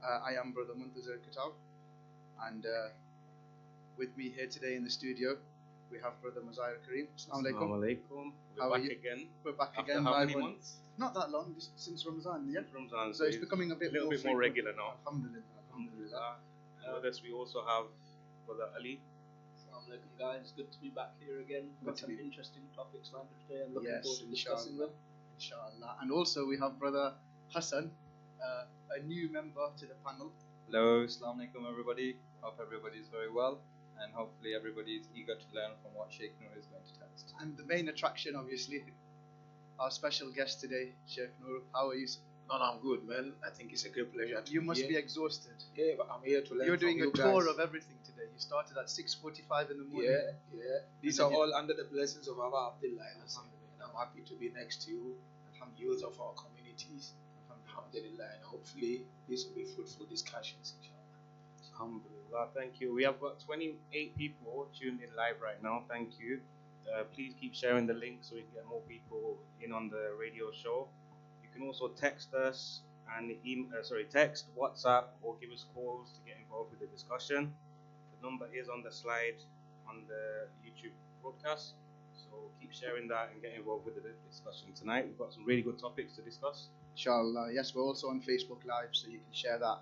I am Brother Muntazir Katab, and with me here today in the studio, we have Brother Mazahir Kareem. Assalamu alaikum. We're back again. We're back After again. how many months? Not that long, just since Ramadan, yeah? Since Ramadan, So it's becoming a little more bit more regular now. Alhamdulillah. With us, we also have Brother Ali. Assalamu alaikum, guys. Good to be back here again. Got some interesting topics lined up today. I'm looking forward to discussing them. Inshallah. And also we have Brother Hassan, a new member to the panel. Hello, Assalamu alaikum everybody. Hope everybody is very well, and hopefully everybody is eager to learn from what Sheikh Nuru is going to tell us. And the main attraction, obviously, our special guest today, Sheikh Nuru. How are you? No, I'm good, man. I think it's a great pleasure. You must be exhausted. Yeah, but I'm here to learn. You're doing from a tour of everything today. You started at 6:45 in the morning. Yeah. These are all under the blessings of Abba Abdullah. And I'm happy to be next to you, youth of our communities. Alhamdulillah, and hopefully this will be fruitful discussions, inshallah. Alhamdulillah, thank you. We have got 28 people tuned in live right now. Thank you. Please keep sharing the link so we can get more people in on the radio show. You can also text us and text, WhatsApp, or give us calls to get involved with the discussion. The number is on the slide on the YouTube broadcast. So keep sharing that and get involved with the discussion tonight. We've got some really good topics to discuss. Inshallah. Yes, we're also on Facebook Live, so you can share that.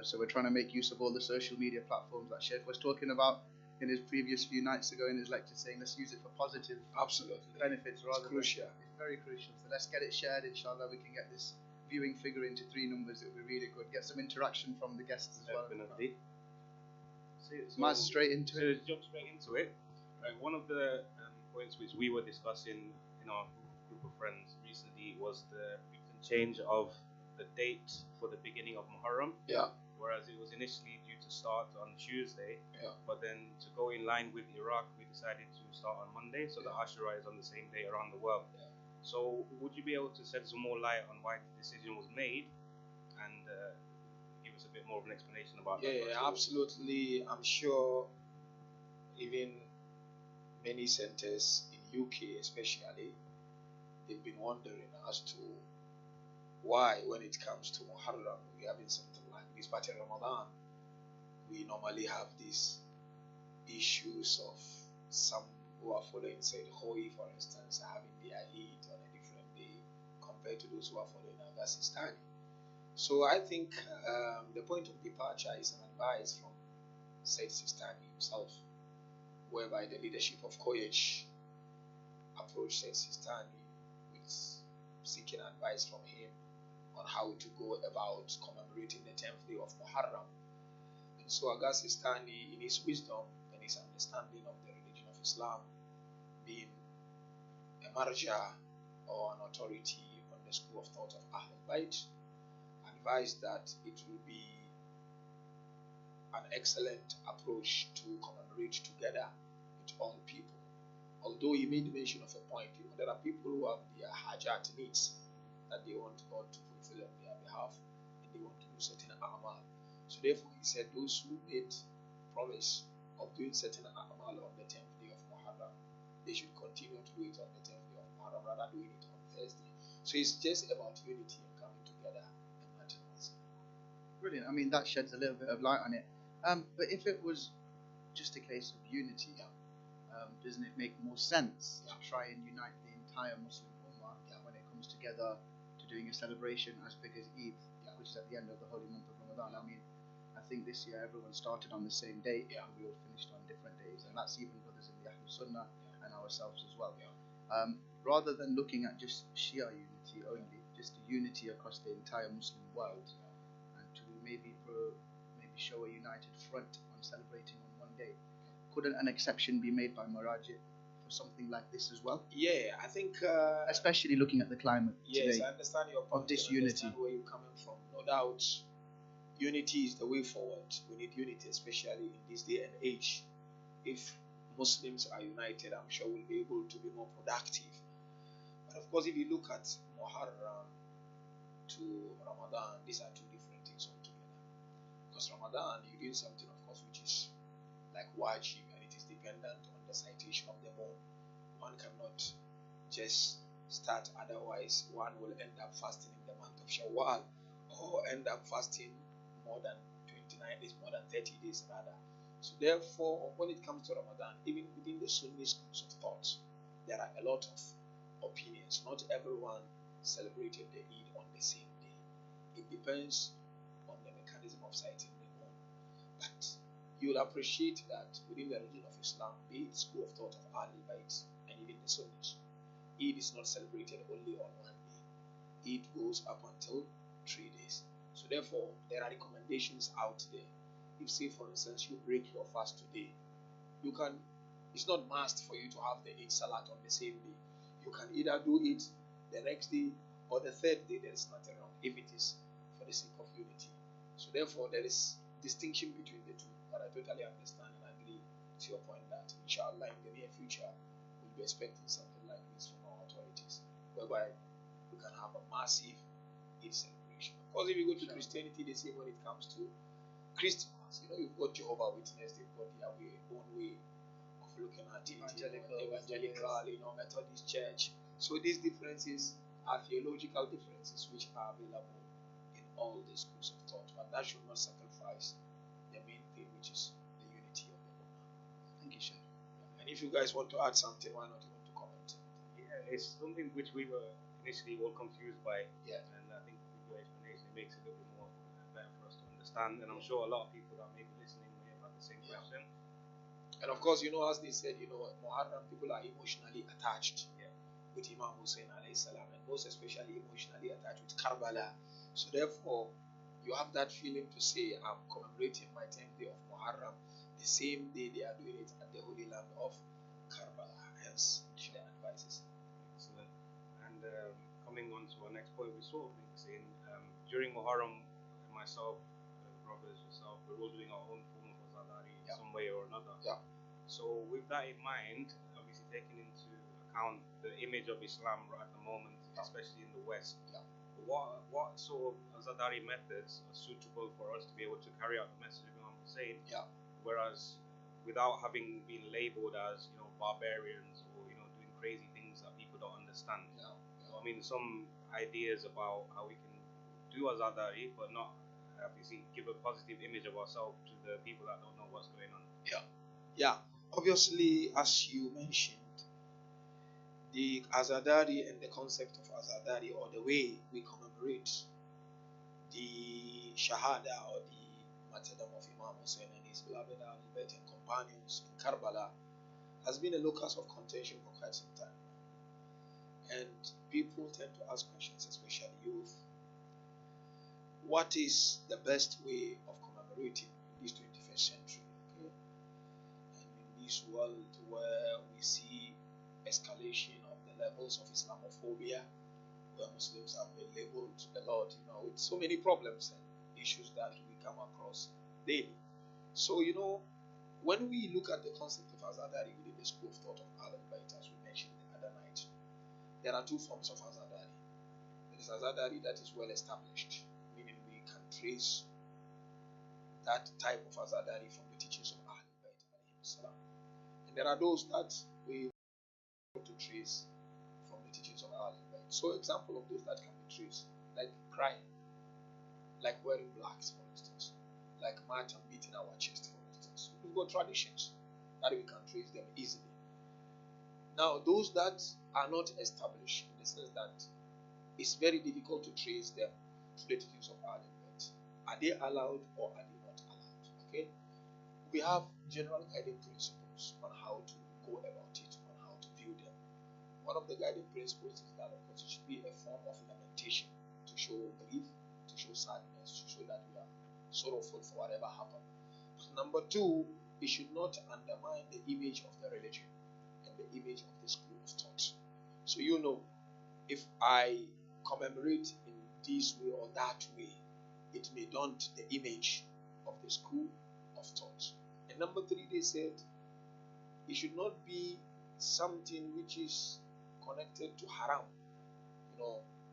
So we're trying to make use of all the social media platforms that Sheikh was talking about in his previous few nights ago in his lecture, saying let's use it for positive benefits rather than crucial. It's very crucial. So let's get it shared. Inshallah, we can get this viewing figure into 3 numbers. It will be really good. Get some interaction from the guests as well. Definitely. So straight into it. So jump straight into it. Right, one of the points which we were discussing in our group of friends recently was the recent change of the date for the beginning of Muharram. Yeah. Whereas it was initially due to start on Tuesday, but then to go in line with Iraq, we decided to start on Monday, so the Ashura is on the same day around the world. Yeah. So would you be able to shed some more light on why the decision was made, and give us a bit more of an explanation about that? Yeah, absolutely. I'm sure even many centers in UK especially, they've been wondering as to why when it comes to Muharram, we're having something like this, but in Ramadan, we normally have these issues of some who are following, say, Hoi, for instance, having their Eid on a different day compared to those who are following August Sistani. So I think the point of departure is an advice from Said Sistani himself, whereby the leadership of Koyesh approached Said Sistani with seeking advice from him on how to go about commemorating the 10th day of Muharram. And so August Sistani, in his wisdom and his understanding of the religion of Islam, being a marja or an authority on the school of thought of Ahlul Bayt, advised that it will be an excellent approach to commemorate together with all people. Although he made mention of a point, there are people who have their hajat needs that they want God to fulfill on their behalf, and they want to do certain a'mal. So therefore he said those who made promise of doing certain a'mal on the 10th day of Muharram, they should continue to do it on the 10th day of Muharram rather than doing it on Thursday. So it's just about unity and coming together and nothing else. Brilliant. I mean, that sheds a little bit of light on it. But if it was just a case of unity, doesn't it make more sense to try and unite the entire Muslim Ummah when it comes together to doing a celebration as big as Eid, which is at the end of the holy month of Ramadan? I mean, I think this year everyone started on the same day, and we all finished on different days, and that's even brothers in the Ahlul Sunnah and ourselves as well. Rather than looking at just Shia unity only, just unity across the entire Muslim world, and to maybe show a united front on celebrating on one day, couldn't an exception be made by Maraji for something like this as well? Yeah, I think especially looking at the climate yes, today. I understand your point. Of this unity. Where you're coming from. No doubt, unity is the way forward. We need unity, especially in this day and age. If Muslims are united, I'm sure we'll be able to be more productive. But of course, if you look at Muharram to Ramadan, these are two different things altogether. Because Ramadan, you're doing something, of course, which is like wajib, and it is dependent on the citation of the moon. One cannot just start, otherwise one will end up fasting in the month of Shawwal, or end up fasting more than 29 days, more than 30 days rather. So therefore, when it comes to Ramadan, even within the Sunni schools of thought, there are a lot of opinions. Not everyone celebrated the Eid on the same day. It depends on the mechanism of sighting the moon. But you'll appreciate that within the religion of Islam, be it school of thought of Ahlul Bayt and even the Sunnis, Eid is not celebrated only on one day. Eid goes up until 3 days. So therefore, there are recommendations out there. If, say, for instance, you break your fast today, you can, it's not must for you to have the Eid Salat on the same day. You can either do it the next day or the third day. There is nothing wrong if it is for the sake of unity. So therefore, there is distinction between the two. But I totally understand and agree to your point that, inshallah, in the near future, we'll be expecting something like this from our authorities, whereby we can have a massive Eid celebration. Of course, if you go to Christianity, they say when it comes to Christmas, you've got Jehovah Witness, they've got their own way of looking at it, evangelical, Methodist Church. So these differences are theological differences which are available in all the schools of thought, but that should not sacrifice the main thing, which is the unity of the Ummah. Thank you, Sheikh. And if you guys want to add something, why not you want to comment? Yeah, it's something which we were initially all confused by. Yeah. And I think with your explanation, it makes it a little bit more better for us to understand. And I'm sure a lot of people that may be listening may have had the same question. And of course, as they said, Muharram, people are emotionally attached with Imam Husayn alayhi salam, and most especially emotionally attached with Karbala. So therefore, you have that feeling to say, I'm commemorating my 10th day of Muharram, the same day they are doing it at the holy land of Karbala. Hence, the advices. Excellent. And coming on to our next point, we sort of saying during Muharram, myself, brothers, yourself, we're all doing our own form of Azadari in some way or another. Yeah. So with that in mind, obviously taking into account the image of Islam right at the moment, especially in the West, what sort of Azadari methods are suitable for us to be able to carry out the message of Imam Husayn? Yeah. Whereas without having been labelled as barbarians or doing crazy things that people don't understand. Yeah. So I mean, some ideas about how we can do Azadari, but not obviously give a positive image of ourselves to the people that don't know what's going on. Yeah. Obviously, as you mentioned, the Azadari and the concept of Azadari, or the way we commemorate the Shahada or the martyrdom of Imam Husayn and his beloved Ahlul Bayt and companions in Karbala, has been a locus of contention for quite some time. And people tend to ask questions, especially youth. What is the best way of commemorating in this 21st century? Okay? And in this world where we see escalation of the levels of Islamophobia, where Muslims have been labeled a lot, with so many problems and issues that we come across daily. So, when we look at the concept of Azadari within the school of thought of Ahlul Bayt, as we mentioned the other night, there are two forms of Azadari. There is Azadari that is well established, meaning we can trace that type of Azadari from the teachings of Ahlul Bayt. And there are those that we want to trace from the teachings of Ahlul Bayt. So example of those that can be traced, like crying, like wearing blacks, for instance, like mat and beating our chest, for instance. We've got traditions that we can trace them easily. Now, those that are not established, in the sense that it's very difficult to trace them to the teachings of Ahlul Bayt. Are they allowed or are they not allowed? Okay? We have general guiding principles on how to go about it, on how to view them. One of the guiding principles is that, of course, it should be a form of lamentation to show grief, to show sadness, to show that we are sorrowful for whatever happened. But number two, it should not undermine the image of the religion and the image of the school of thought. So if I commemorate in this way or that way, it may daunt the image of the school of thought. And number three, they said it should not be something which is connected to haram,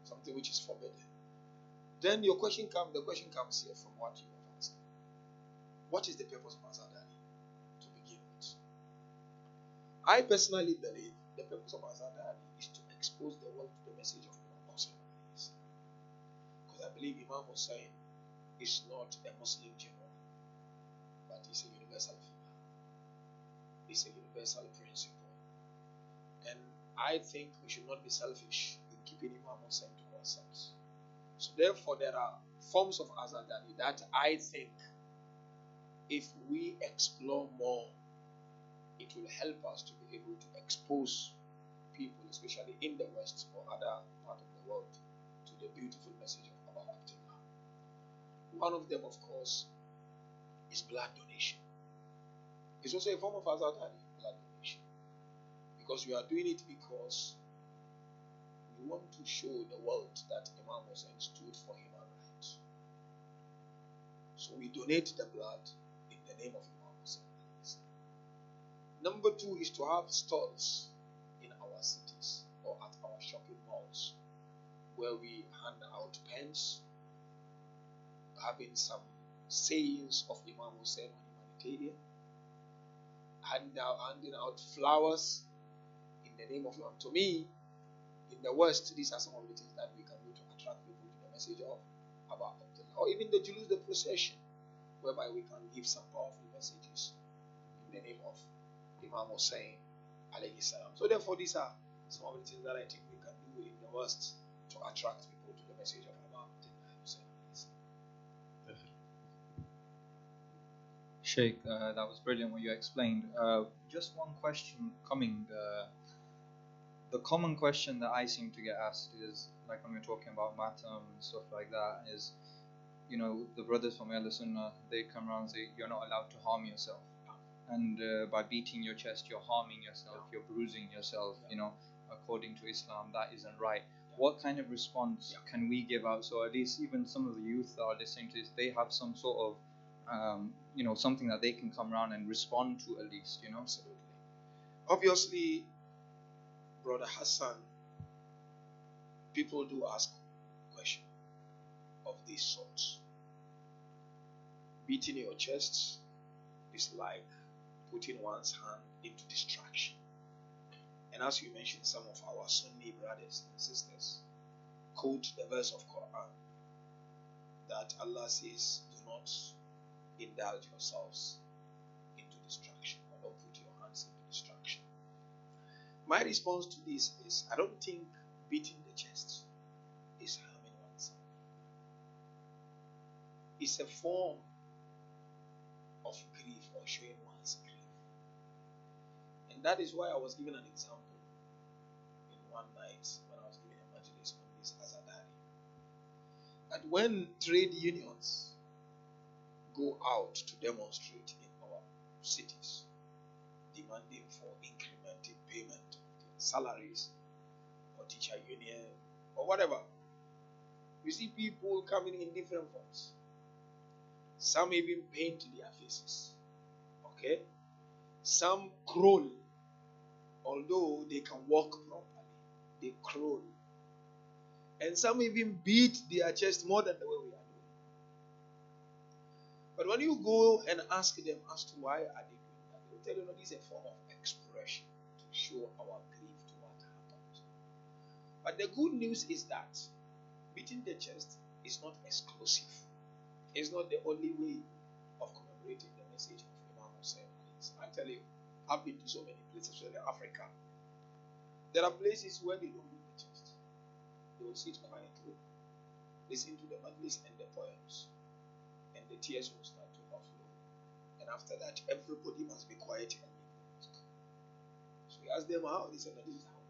something which is forbidden. Then the question comes here from what you have asked. What is the purpose of Azadari to begin with? I personally believe the purpose of Azadari is to expose the world to the message of Imam Husayn. Because I believe Imam Husayn is not a Muslim general, but it's a universal figure. It's a universal principle. And I think we should not be selfish in keeping Imam Husayn to ourselves. So therefore, there are forms of azadari that I think if we explore more, it will help us to be able to expose people, especially in the West or other part of the world, to the beautiful message of Abba Abdullah. One of them, of course, is blood donation. It's also a form of azadari, blood donation. Because we are doing it because we want to show the world that Imam Husayn stood for human rights. So we donate the blood in the name of Imam Husayn. Number 2 is to have stalls in our cities or at our shopping malls where we hand out pens, having some sayings of Imam Husayn on humanitarian, handing out flowers in the name of Imam. To me, in the West, these are some of the things that we can do to attract people to the message of Abba Abdullah. Or even the Julus, the procession, whereby we can give some powerful messages in the name of Imam Husayn alayhi salam. So therefore, these are some of the things that I think we can do in the West to attract people to the message of Abba Abdullah Husayn. Sheikh, that was brilliant what you explained. Just one question coming. The common question that I seem to get asked is, like when we're talking about matam and stuff like that, is, you know, the brothers from Ahl Sunnah, they come around and say, you're not allowed to harm yourself. And by beating your chest, you're harming yourself, you're bruising yourself, you know, according to Islam, that isn't right. What kind of response can we give out? So at least even some of the youth that are listening to this, they have some sort of, you know, something that they can come around and respond to at least, you know? Absolutely. Obviously, Brother Hassan, people do ask questions of these sorts. Beating your chest is like putting one's hand into distraction. And as you mentioned, some of our Sunni brothers and sisters quote the verse of Quran that Allah says, do not indulge yourselves into distraction, or don't put your hands into distraction. My response to this is, I don't think beating the chest is harming oneself. It's a form of grief or showing one's grief. And that is why I was given an example in one night when I was giving a majlis on this azadari. That when trade unions go out to demonstrate in our cities, demanding for increment in payment of their salaries, or teacher union, or whatever, you see people coming in different forms. Some even paint their faces. Okay? Some crawl, although they can walk properly. They crawl. And some even beat their chest more than the way we are doing. But when you go and ask them as to why are they doing that, they will tell you, no, this is a form of expression to show our grief to what happened. But the good news is that beating the chest is not exclusive. It's not the only way of commemorating the message of Imam Husayn. I tell you, I've been to so many places, especially Africa. There are places where they don't beat the chest. They will sit quietly, listen to the majlis and the poems, and the tears will start to overflow. And after that, everybody must be quiet and leave the mosque. So we ask them how. They say, no, this is how.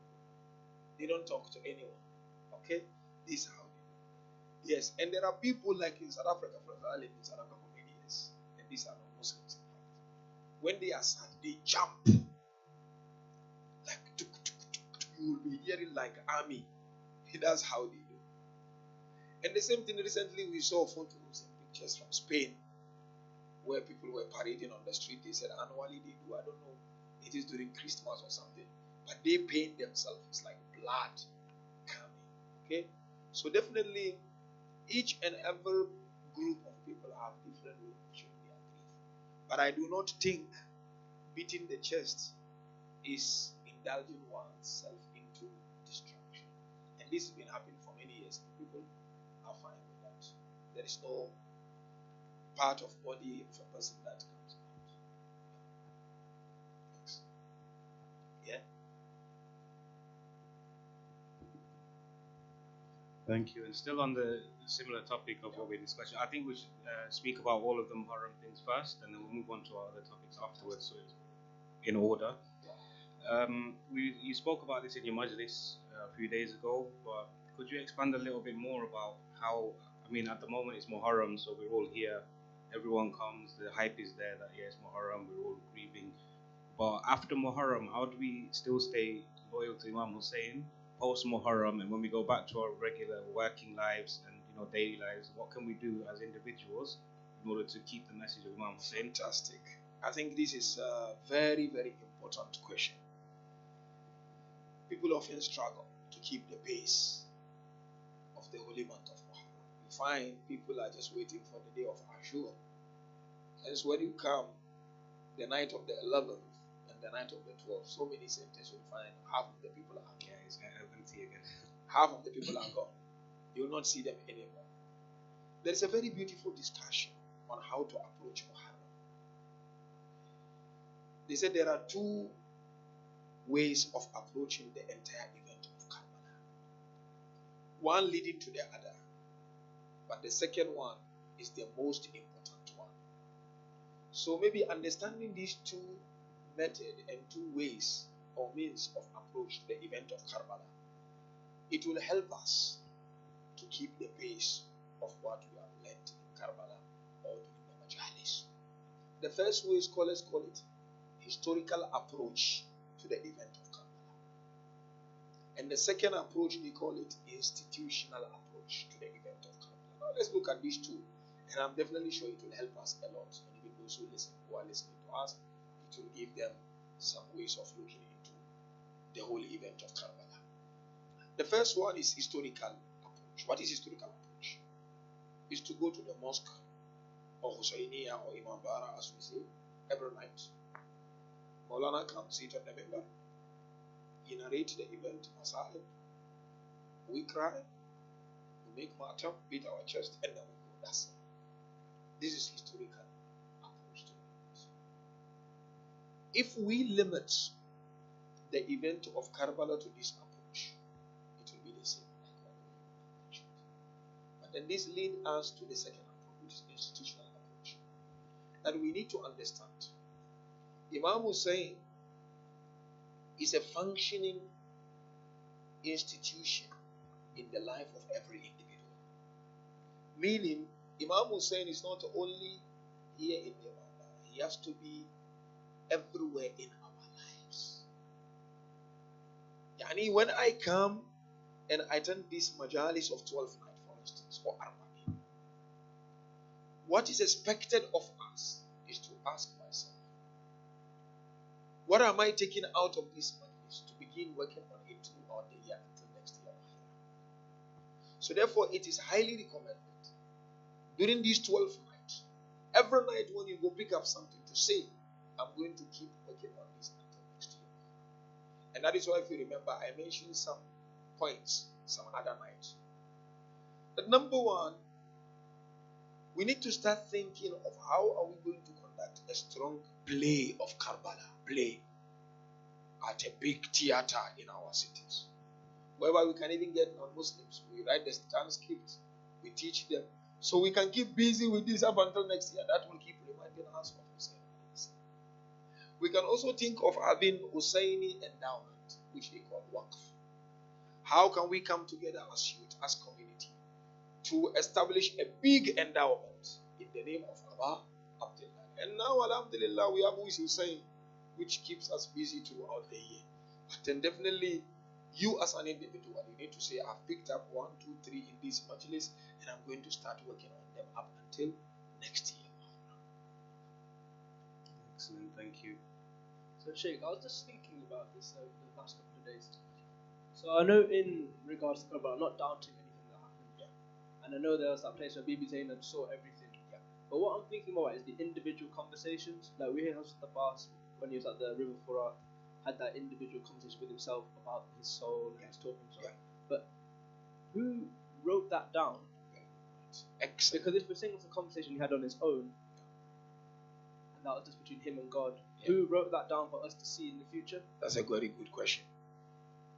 They don't talk to anyone. Okay? This is how. Yes, and there are people like in South Africa, for example, I lived in South Africa for many years, and these are not Muslims. When they are sad, they jump. Like, tuk, tuk, tuk, tuk. You will be hearing like army. That's how they do. And the same thing recently, we saw photos and pictures from Spain, where people were parading on the street. They said annually they do, I don't know, it is during Christmas or something, but they paint themselves. It's like blood coming. Okay? So definitely, each and every group of people have different ways of showing their grief. But I do not think beating the chest is indulging oneself into destruction. And this has been happening for many years. People are fine with that. There is no part of body of a person that comes out. Thanks. Yeah. Thank you. And still on the similar topic of what we're discussing, I think we should speak about all of the Muharram things first, and then we'll move on to our other topics afterwards, so it's in order. You spoke about this in your majlis a few days ago, but could you expand a little bit more about how, I mean, at the moment it's Muharram, so we're all here, everyone comes, the hype is there that yes, Muharram, we're all grieving. But after Muharram, how do we still stay loyal to Imam Husayn post Muharram, and when we go back to our regular working lives and daily lives, what can we do as individuals in order to keep the message of Imam Husayn? Fantastic. I think this is a very, very important question. People often struggle to keep the pace of the holy month of Muharram. You find people are just waiting for the day of Ashura. Hence, when you come the night of the 11th and the night of the 12th, so many centers will find half of the people are gone. Yeah, it's empty again. Half of the people are gone. You will not see them anymore. There is a very beautiful discussion on how to approach Muharram. They said there are two ways of approaching the entire event of Karbala. One leading to the other, but the second one is the most important one. So maybe understanding these two methods and two ways or means of approach to the event of Karbala, it will help us to keep the pace of what we have learned in Karbala or during the Majalis. The first way scholars call it historical approach to the event of Karbala. And the second approach, they call it institutional approach to the event of Karbala. Now let's look at these two. And I'm definitely sure it will help us a lot. And even those who are listening to us, it will give them some ways of looking into the whole event of Karbala. The first one is historical approach. What is historical approach? Is to go to the mosque or Husayniya or Imam Bara, as we say, every night. Maulana comes, sit on the member. He narrates the event, Masahib. We cry, we make matter, beat our chest, and then we go. That's it. This is historical approach to it. If we limit the event of Karbala to this approach, it will be the same like what we mentioned. But then this leads us to the second approach, which is institutional approach. That we need to understand. Imam Husayn is a functioning institution in the life of every individual. Meaning, Imam Husayn is not only here in the Mawla, he has to be everywhere in our lives. Yani, when I come and I attend this majalis of 12 night, for instance, or Arba'in, what is expected of us is to ask myself, what am I taking out of this majlis to begin working on it throughout the year until next year? So therefore, it is highly recommended during these 12 nights, every night when you go pick up something to say, I'm going to keep working on this until next year. And that is why, if you remember, I mentioned some points some other night. But number one, we need to start thinking of how are we going to conduct a strong play of Karbala, play at a big theater in our cities, whereby we can even get non-Muslims. We write the transcripts, we teach them, so we can keep busy with this up until next year. That will keep reminding us of Husayn. We can also think of having Husayni endowment, which they call Waqf. How can we come together as youth, as community, to establish a big endowment in the name of Abba Abdullah? And now, alhamdulillah, we have Husayn, which keeps us busy throughout the year. But then definitely, you as an individual, you need to say, I've picked up 1, 2, 3 in this majlis, and I'm going to start working on them up until next year. Excellent, thank you. So Sheikh, I was just thinking about this over the last couple of days. So I know in regards to Karbala, I'm not doubting anything that happened. Yeah. And I know there was that place where Bibi Zainab saw everything. Yeah. But what I'm thinking about is the individual conversations. Like we hear in the past when he was at the River Furat, had that individual conversation with himself about his soul and his talking soul. Yeah. But who wrote that down? Excellent. Because if we're saying it's a conversation he had on his own, and that was just between him and God, Yeah. who wrote that down for us to see in the future? That's a very good question.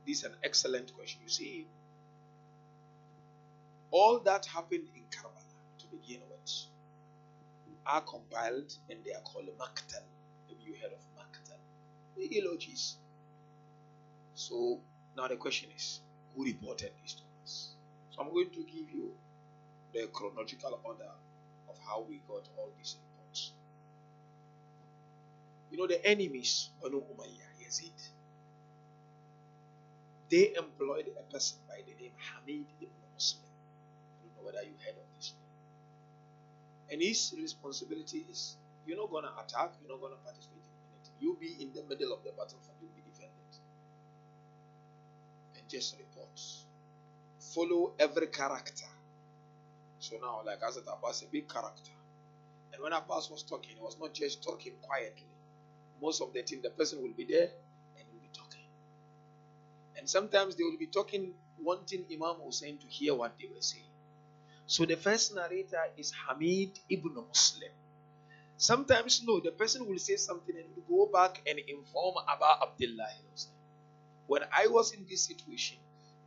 This is an excellent question. You see, all that happened in Karbala to begin with are compiled and they are called Maktal. Maybe you heard of Maktal. The eulogies. So now the question is, who reported this to us? So I'm going to give you the chronological order of how we got all these reports. You know, the enemies, Banu Umayyah, Yazid, they employed a person by the name Hamid ibn Muslim. I don't know whether you heard of this name. And his responsibility is, you're not going to attack, you're not going to participate in anything. You'll be in the middle of the battlefield, you'll be defended. And just reports. Follow every character. So now, like Hazrat Abbas, a big character. And when Abbas was talking, he was not just talking quietly. Most of the time, the person will be there and will be talking. And sometimes they will be talking, wanting Imam Husayn to hear what they were saying. So the first narrator is Hamid ibn Muslim. Sometimes, no, the person will say something and will go back and inform Abba Abdullah. When I was in this situation,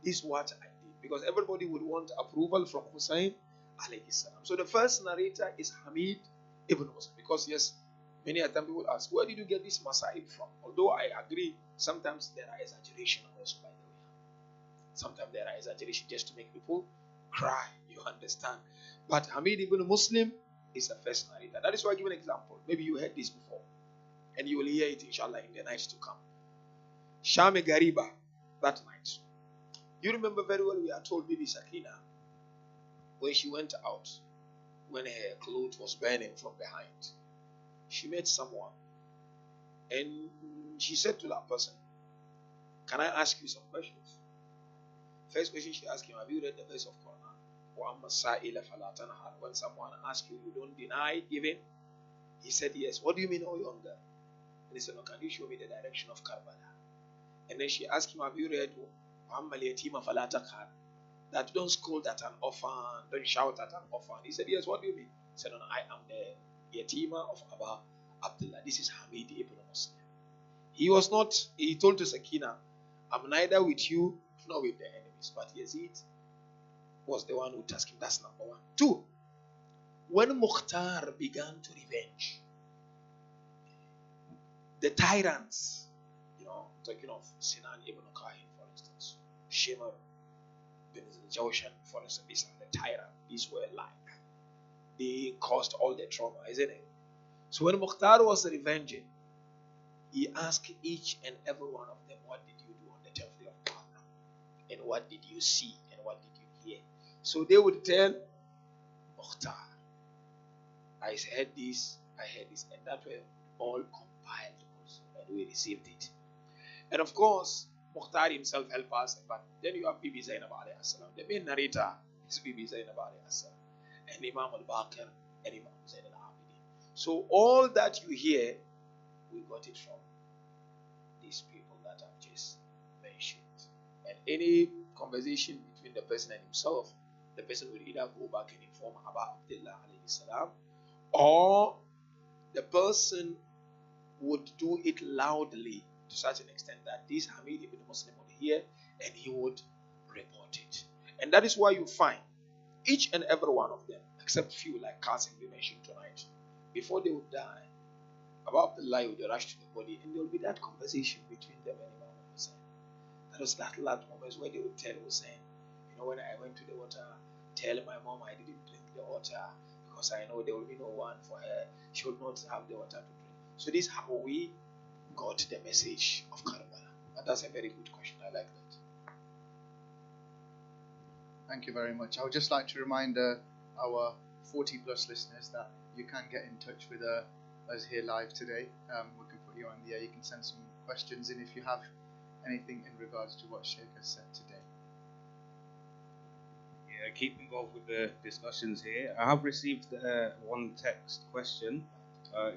this is what I did. Because everybody would want approval from Husayn alayhi salam. So the first narrator is Hamid ibn Muslim. Because yes, many a time people ask, where did you get this Masaib from? Although I agree, sometimes there are exaggeration also, by the way. Sometimes there are exaggeration just to make people cry, you understand. But Hamid ibn Muslim is the first narrator. That is why I give an example. Maybe you heard this before. And you will hear it, inshallah, in the nights to come. Shame Gariba, that night. You remember very well, we are told Bibi Sakina, when she went out, when her clothes was burning from behind, she met someone. And she said to that person, can I ask you some questions? First question she asked him, have you read the verse of Quran? When someone asks you, you don't deny giving? He said, yes. What do you mean, oh younger? And he said, no, can you show me the direction of Karbala? And then she asked him, have you read that don't scold at an orphan, don't shout at an orphan? He said, yes. What do you mean? He said, no, I am the yatima of Abba Abdullah. This is Hamid ibn Muslim. He was not, he told to Sakina, I'm neither with you nor with the enemies. But Yazid was the one who tasked him. That's number one. Two, when Mukhtar began to revenge the tyrants, talking of Sinan ibn Qahin, for instance, Shimr bin Jawshan, for instance, these are the tyrants. These were like, they caused all the trauma, isn't it? So when Mukhtar was revenging, he asked each and every one of them, what did you do on the 10th day of Muharram? And what did you see? And what did you hear? So they would tell Mukhtar, I heard this, and that were all compiled also, and we received it. And of course, Mukhtar himself helped us, but then you have Bibi Zainab alayhi salam. The main narrator is Bibi Zainab alayhi salam, and Imam al-Baqir, and Imam Zain al-Abidin. So all that you hear, we got it from these people that I've just mentioned. And any conversation between the person and himself, the person will either go back and inform Abba Abdullah alayhi salam, or the person would do it loudly to such an extent that this Hamid ibn Muslim would hear and he would report it. And that is why you find each and every one of them, except few like Qasim we mentioned tonight, before they would die, Abba Abdullah would rush to the body and there will be that conversation between them and Imam Husayn. That was that last moment where they would tell Husayn, when I went to the water, tell my mom I didn't drink the water because I know there will be no one for her. She would not have the water to drink. So this is how we got the message of Karbala. And that's a very good question. I like that. Thank you very much. I would just like to remind our 40 plus listeners that you can get in touch with us here live today. We can put you on the air. You can send some questions in if you have anything in regards to what Sheikh has said today. Yeah, keep involved with the discussions here. I have received one text question.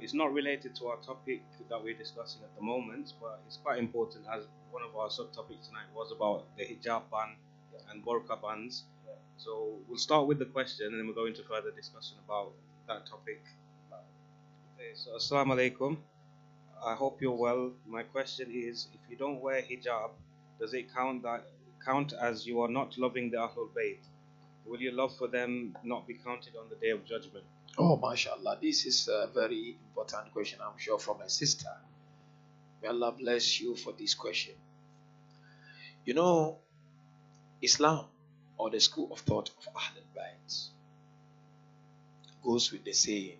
It's not related to our topic that we're discussing at the moment, but it's quite important as one of our subtopics tonight was about the hijab ban and burqa bands. So we'll start with the question and then we'll go into further discussion about that topic. Okay, so Assalamu alaikum. I hope you're well. My question is, if you don't wear hijab, does it count as you are not loving the Ahlul Bayt? Will your love for them not be counted on the Day of Judgment? Oh, mashallah. This is a very important question, I'm sure, from a sister. May Allah bless you for this question. You know, Islam, or the school of thought of Ahlul Bayt, goes with the saying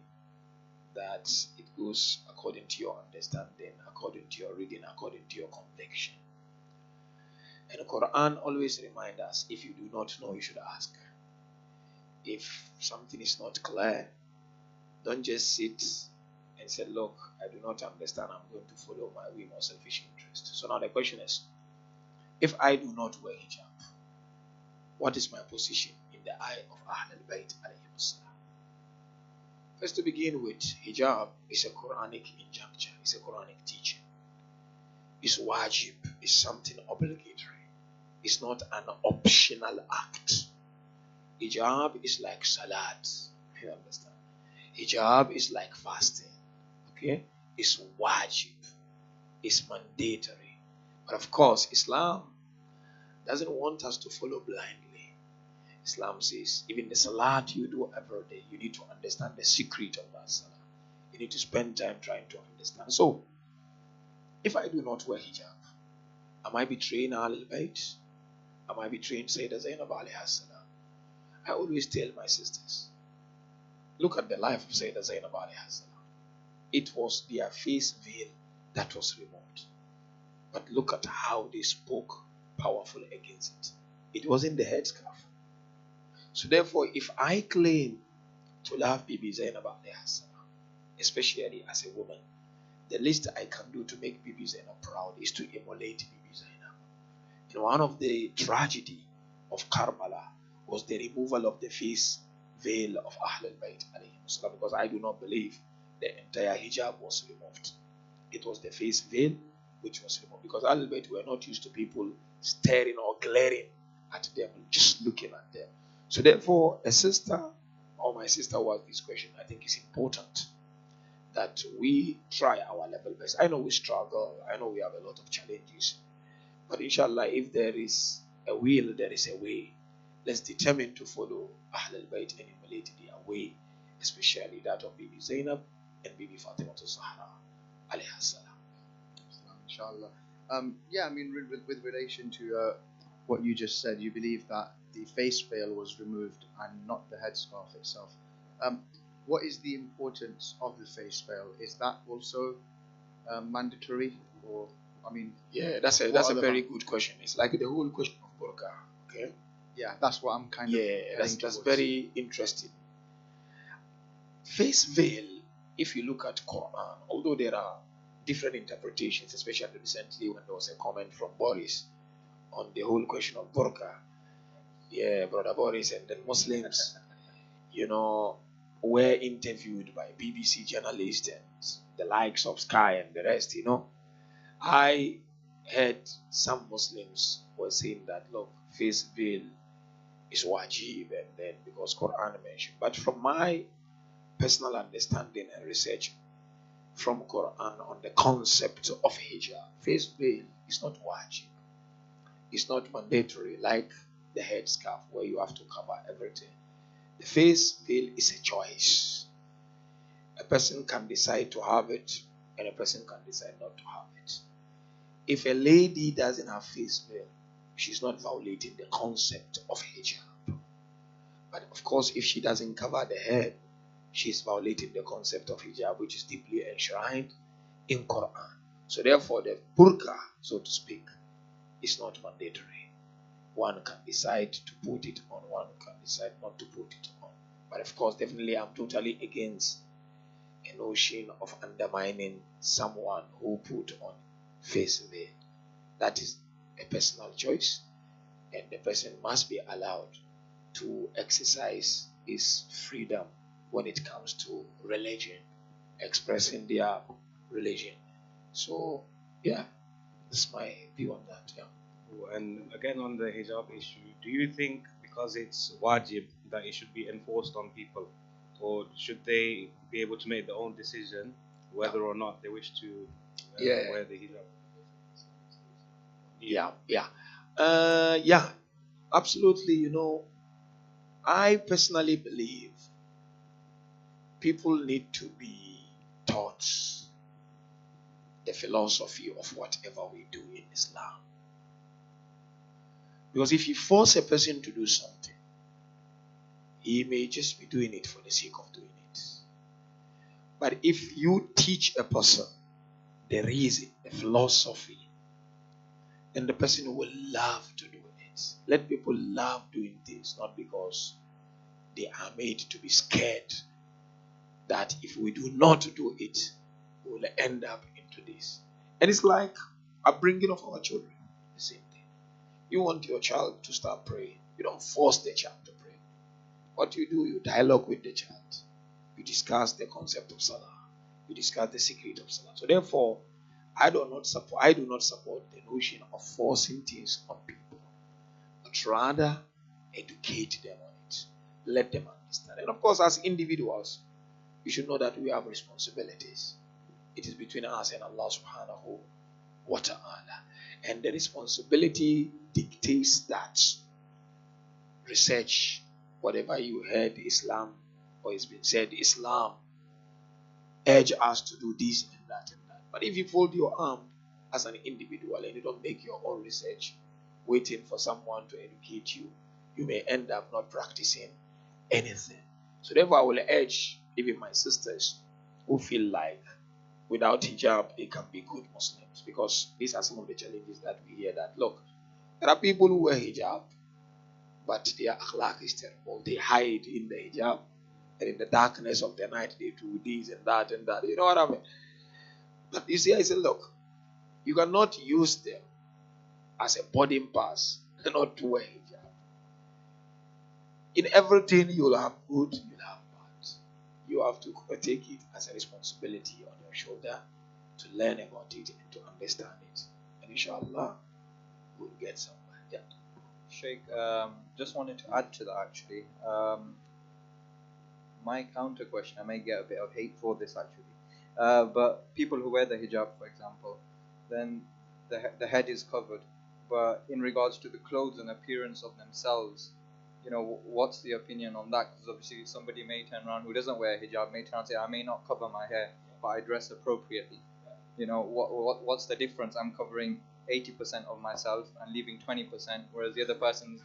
that it goes according to your understanding, according to your reading, according to your conviction. And the Quran always reminds us, if you do not know, you should ask. If something is not clear, don't just sit and say, look, I do not understand, I'm going to follow my whim or selfish interest. So now the question is, if I do not wear hijab, what is my position in the eye of Ahlul Bayt alayhi salam? First, to begin with, hijab is a Quranic injunction, it's a Quranic teaching. It's wajib, it's something obligatory. It's not an optional act. Hijab is like salat. You understand? Hijab is like fasting. Okay? It's wajib. It's mandatory. But of course, Islam doesn't want us to follow blindly. Islam says, even the salat you do every day, you need to understand the secret of that salat. You need to spend time trying to understand. So, if I do not wear hijab, am I betraying Ahlul Bayt? Am I betraying Sayyidah Zainab alayha salam? I always tell my sisters, look at the life of Sayyidah Zainab alayha salam. It was their face veil that was removed. But look at how they spoke powerful against it. It wasn't the headscarf. So therefore, if I claim to love Bibi Zainab alayha salam, especially as a woman, the least I can do to make Bibi Zainab proud is to emulate Bibi Zainab. And one of the tragedy of Karbala was the removal of the face veil of Ahlul Bayt alayhi salam, because I do not believe the entire hijab was removed. It was the face veil which was removed, because Ahlul Bayt were not used to people staring or glaring at them, just looking at them. So therefore, a sister or my sister who asked this question, I think it's important that we try our level best. I know we struggle. I know we have a lot of challenges. But inshallah, if there is a will, there is a way. Let's determine to follow Ahlul Bayt and emulate their way, especially that of Bibi Zainab and Bibi Fatima Zahra alayha salam. Inshallah. Yeah, I mean, with relation to what you just said, you believe that the face veil was removed and not the headscarf itself. What is the importance of the face veil? Is that also mandatory, or I mean? Yeah, that's a very good question. It's like the whole question of burqa. Okay. Yeah, that's what I'm kind of. Yeah, that's very interesting. Face veil. If you look at Quran, although there are different interpretations, especially recently when there was a comment from Boris on the whole question of burqa. Yeah, brother Boris, and then Muslims, were interviewed by BBC journalists and the likes of Sky and the rest, I heard some Muslims were saying that, look, face veil is wajib, and then because Quran mentioned. But from my personal understanding and research from Quran on the concept of hijab, face veil is not wajib. It's not mandatory like the headscarf where you have to cover everything. The face veil is a choice. A person can decide to have it and a person can decide not to have it. If a lady doesn't have face veil, she's not violating the concept of hijab. But of course, if she doesn't cover the head, she's violating the concept of hijab, which is deeply enshrined in Quran. So therefore, the burqa, so to speak, is not mandatory. One can decide to put it on, one can decide not to put it on. But of course, definitely I'm totally against a notion of undermining someone who put on face veil. That is a personal choice, and the person must be allowed to exercise his freedom when it comes to religion, expressing their religion. So, yeah, that's my view on that. Yeah. And again on the hijab issue, do you think because it's wajib that it should be enforced on people, or should they be able to make their own decision whether or not they wish to Yeah. wear the hijab? Yeah, absolutely. I personally believe people need to be taught the philosophy of whatever we do in Islam. Because if you force a person to do something, he may just be doing it for the sake of doing it. But if you teach a person the reason, the philosophy, then the person will love to do it. Let people love doing things, not because they are made to be scared that if we do not do it, we will end up into this. And it's like upbringing of our children. The same thing. You want your child to start praying. You don't force the child to pray. What you do, you dialogue with the child. You discuss the concept of Salah. You discuss the secret of Salah. So therefore, I do not support the notion of forcing things on people, but rather educate them on it. Let them understand. And of course, as individuals, we should know that we have responsibilities. It is between us and Allah subhanahu wa ta'ala. And the responsibility dictates that research, whatever you heard Islam, or it's been said Islam, urge us to do this and that and that. But if you fold your arm as an individual and you don't make your own research, waiting for someone to educate you, you may end up not practicing anything. So therefore I will urge even my sisters who feel like without hijab they can be good Muslims, because these are some of the challenges that we hear, that look, there are people who wear hijab but their akhlaq is terrible. They hide in the hijab, and in the darkness of the night they do this and that and that. You know what I mean? But you see, I say, look, you cannot use them as a boarding pass not to wear hijab. In everything you'll have good, you'll have bad. You have to take it as a responsibility on your shoulder to learn about it and to understand it. And inshallah, we'll get somewhere. Yeah. Sheikh, just wanted to add to that actually. My counter question, I may get a bit of hate for this actually, but people who wear the hijab, for example, then the head is covered, but in regards to the clothes and appearance of themselves, what's the opinion on that? Because obviously somebody may turn around who doesn't wear hijab, may turn around and say, I may not cover my hair, but I dress appropriately. What's the difference? I'm covering 80% of myself and leaving 20%, whereas the other person's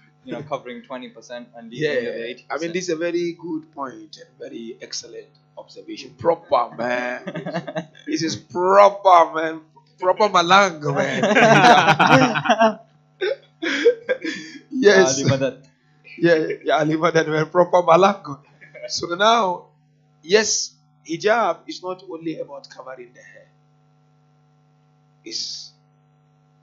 covering 20% and leaving the other 80%. I mean, this is a very good point and very excellent observation. Proper, man. This is proper, man. Proper Malang, man. Yes. Yeah, Alimadan, man. Proper Malang. So now, yes, hijab is not only about covering the hair. It's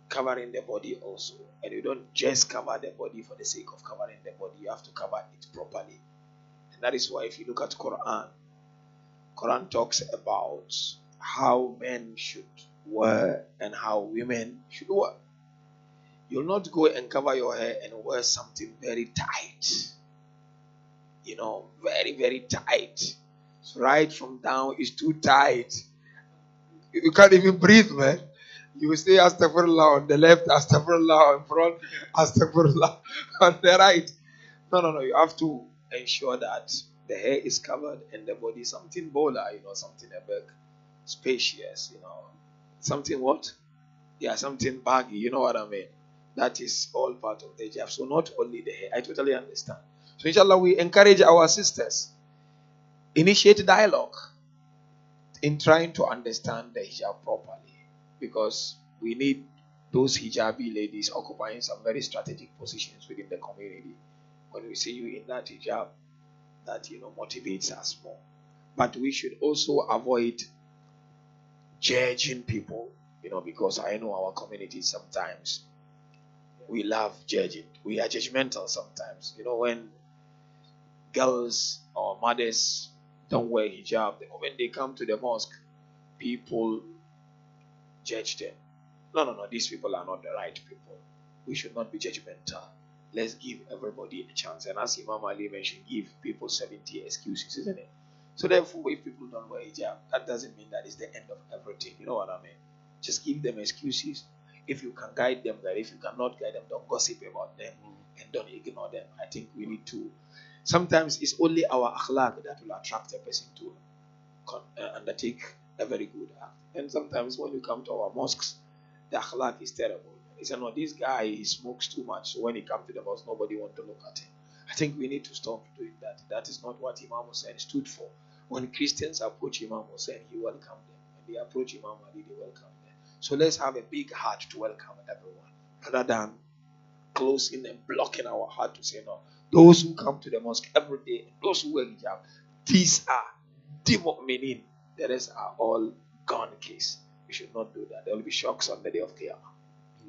covering the body also. And you don't just cover the body for the sake of covering the body. You have to cover it properly. And that is why if you look at Quran talks about how men should wear and how women should wear. You'll not go and cover your hair and wear something very tight. Very, very tight. So right from down is too tight. You can't even breathe, man. You will say astaghfirullah on the left, astaghfirullah on front, astaghfirullah on the right. No. You have to ensure that the hair is covered and the body something bola, something a bit spacious, something what? Yeah, something baggy, you know what I mean? That is all part of the hijab. So not only the hair. I totally understand. So inshallah, we encourage our sisters, initiate dialogue in trying to understand the hijab properly. Because we need those hijabi ladies occupying some very strategic positions within the community. When we see you in that hijab, that motivates us more. But we should also avoid judging people, because I know our community sometimes we love judging. We are judgmental sometimes. When girls or mothers don't wear hijab, the moment they come to the mosque, people judge them. No, these people are not the right people. we should not be judgmental. Let's give everybody a chance. And as Imam Ali mentioned, give people 70 excuses, isn't it? So therefore, if people don't wear hijab, that doesn't mean that it's the end of everything. You know what I mean? Just give them excuses. If you can guide them, that if you cannot guide them, don't gossip about them and don't ignore them. I think we need to. Sometimes it's only our akhlaq that will attract a person to undertake a very good act. And sometimes when you come to our mosques, the akhlaq is terrible. He said, no, this guy, he smokes too much. So when he comes to the mosque, nobody wants to look at him. I think we need to stop doing that. That is not what Imam Husayn stood for. When Christians approach Imam Husayn, he welcomed them. When they approach Imam Ali, they welcome them. So let's have a big heart to welcome everyone, rather than closing and blocking our heart to say no. Those who come to the mosque every day, those who wear hijab, these are the mu'minin. The rest are all gone case. We should not do that. There will be shocks on the day of Qiyamah.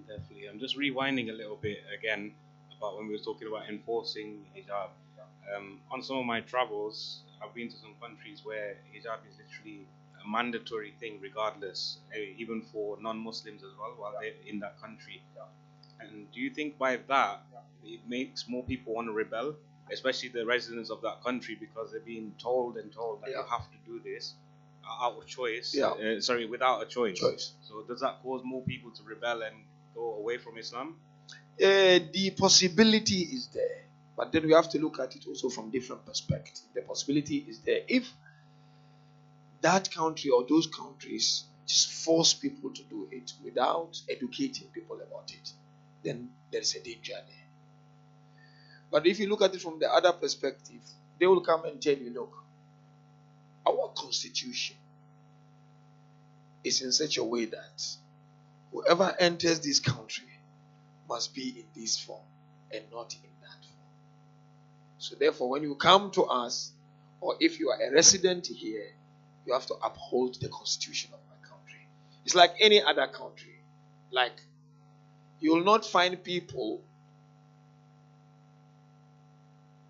Definitely. I'm just rewinding a little bit again about when we were talking about enforcing hijab. On some of my travels, I've been to some countries where hijab is literally a mandatory thing regardless, even for non-Muslims as well while they're in that country. And do you think by that it makes more people want to rebel, especially the residents of that country, because they're being told that you have to do this out of choice, without a choice. So does that cause more people to rebel and go away from Islam? The possibility is there, but then we have to look at it also from different perspectives. The possibility is there. If that country or those countries just force people to do it without educating people about it, then there's a danger there. But if you look at it from the other perspective, they will come and tell you, look, our constitution is in such a way that whoever enters this country must be in this form and not in that form. So therefore, when you come to us, or if you are a resident here, you have to uphold the constitution of my country. It's like any other country. Like, you will not find people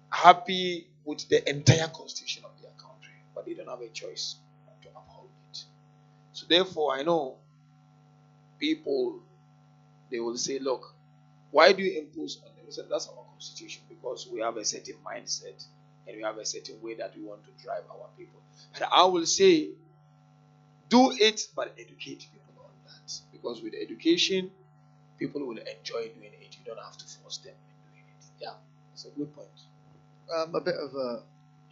happy with the entire constitution of their country, but they don't have a choice to uphold it. So therefore, I know people, they will say, look, why do you impose on them? I said, that's our constitution, because we have a certain mindset and we have a certain way that we want to drive our people. And I will say, do it, but educate people on that. Because with education, people will enjoy doing it. You don't have to force them in doing it. Yeah, that's a good point. A bit of a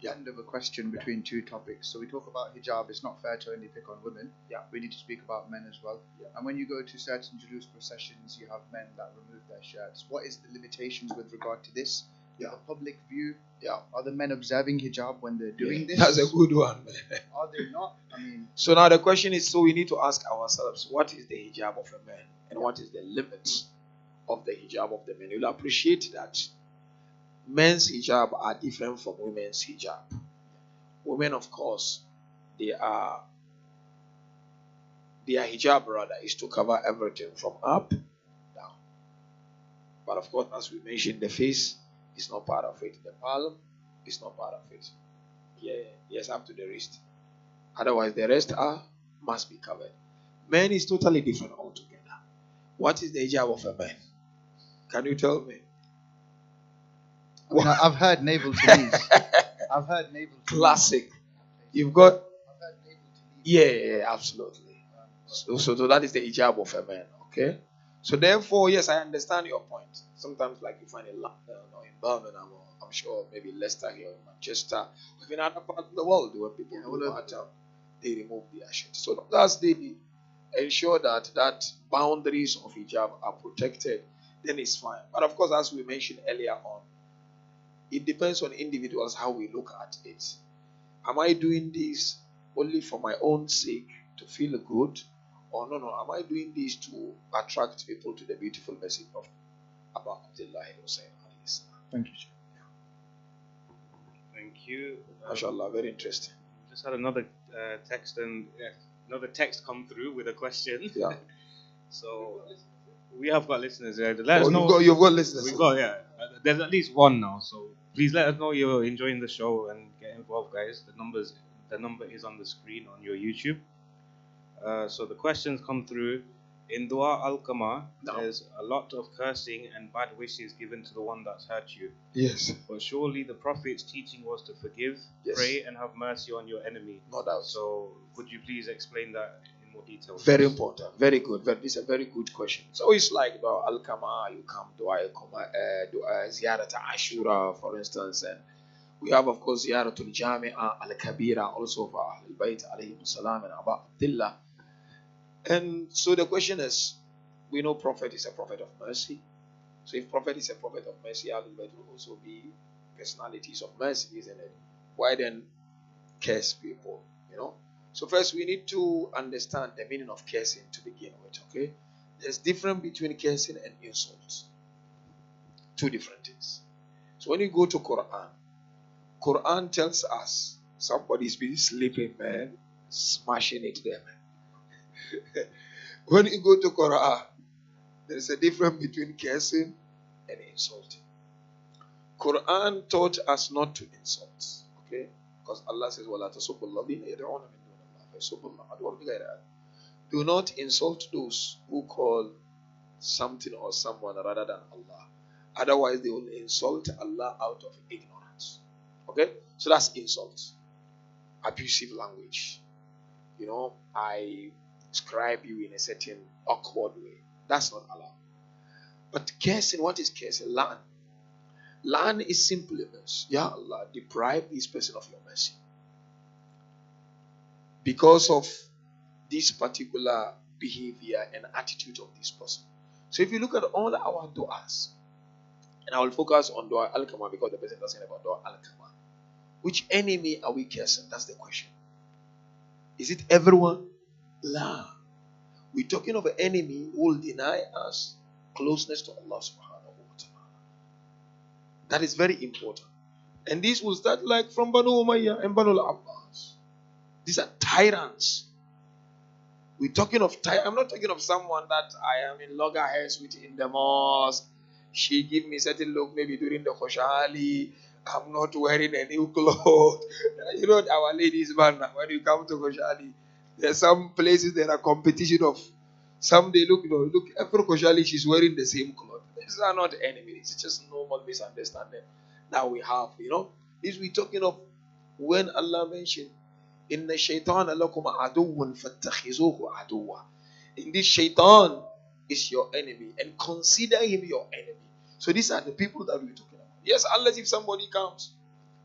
end of a question between two topics. So we talk about hijab. It's not fair to only pick on women. Yeah. We need to speak about men as well. Yeah. And when you go to certain Julus processions, you have men that remove their shirts. What is the limitations with regard to this? Yeah. The public view. Yeah. Are the men observing hijab when they're doing this? That's a good one. Are they not? I mean. So now the question is, so we need to ask ourselves, what is the hijab of a man? And what is the limits of the hijab of the men? You'll appreciate that men's hijab are different from women's hijab. Women, of course, their hijab rather is to cover everything from up down. But of course, as we mentioned, the face is not part of it. The palm is not part of it. Yes, up to the wrist. Otherwise, the rest must be covered. Men is totally different altogether. What is the hijab of a man? Can you tell me? I mean, I've heard navel to knees. I've heard navel to Classic. You've got. I've heard navel to knees. Yeah, absolutely. So that is the hijab of a man, okay? So therefore, yes, I understand your point. Sometimes, like you find in Birmingham, or I'm sure maybe Leicester here, or Manchester, or even other parts of the world where people they remove their shirt. So that's the ensure that boundaries of hijab are protected. Then it's fine. But of course, as we mentioned earlier on, it depends on individuals how we look at it. Am I doing this only for my own sake to feel good? Or no, am I doing this to attract people to the beautiful message of Abba Abdullah Husayn? Thank you. Thank you. MashaAllah, very interesting. Just had another text come through with a question. Yeah. So we have got listeners there. Let us know. You've got listeners. We've got, yeah. There's at least one now. So please let us know you're enjoying the show and get involved, guys. The number is on the screen on your YouTube. So the questions come through In Dua al-Qamar, No. there's a lot of cursing and bad wishes given to the one that's hurt you. Yes. But surely the Prophet's teaching was to forgive, Yes. pray, and have mercy on your enemy. No doubt. So, could you please explain that in more detail? Very important. Very good. This is a very good question. So it's like Dua al-Qamar, you come Dua al-Qamar, Ziyarat Ashura, for instance, and we have, of course, Ziyaratul Jami'a al-Kabira, also for Ahlul Bayt alayhi salam and Aba Abdullah. And so the question is, we know Prophet is a prophet of mercy. So if Prophet is a prophet of mercy, Ahlul Bayt will also be personalities of mercy, isn't it? Why then curse people? You know. So first we need to understand the meaning of cursing to begin with. Okay, there's difference between cursing and insults. Two different things. So when you go to Quran tells us somebody's been sleeping, man, smashing it there, man. When you go to Quran, there's a difference between cursing and insulting. Quran taught us not to insult, okay? Because Allah says, وَلَا تَسُبُّ الَّذِينَ يَدْعُونَ مِن دُونِ اللَّهِ فَيَسُبُّ اللَّهَ. Do not insult those who call something or someone rather than Allah. Otherwise, they will insult Allah out of ignorance. Okay? So that's insult. Abusive language. You know, I describe you in a certain awkward way. That's not allowed. But cursing, what is cursing? Lan. Lan is simply this. Ya Allah, deprive this person of your mercy. Because of this particular behavior and attitude of this person. So if you look at all our du'as, and I will focus on Dua al-Qamar because the person is asking about Dua al-Qamar. Which enemy are we cursing? That's the question. Is it everyone? La. We're talking of an enemy who will deny us closeness to Allah subhanahu wa ta'ala. That is very important. And this will start like from Banu Umayyah and Banu al-Abbas. These are tyrants. We're talking of I'm not talking of someone that I am in loggerheads with in the mosque. She give me certain look maybe during the Khoshali. I'm not wearing a new clothes. You know our ladies man, when you come to Khoshali, there's some places there are competition of some they look every Khoshali she's wearing the same clothes. These are not enemies, it's just normal misunderstanding that we have, you know. This we're talking of when Allah mentioned Inna shaytana lakum aduwwan fattakhizuhu aduwwa. In this shaitan is your enemy and consider him your enemy. So these are the people that we're talking about. Yes, unless if somebody comes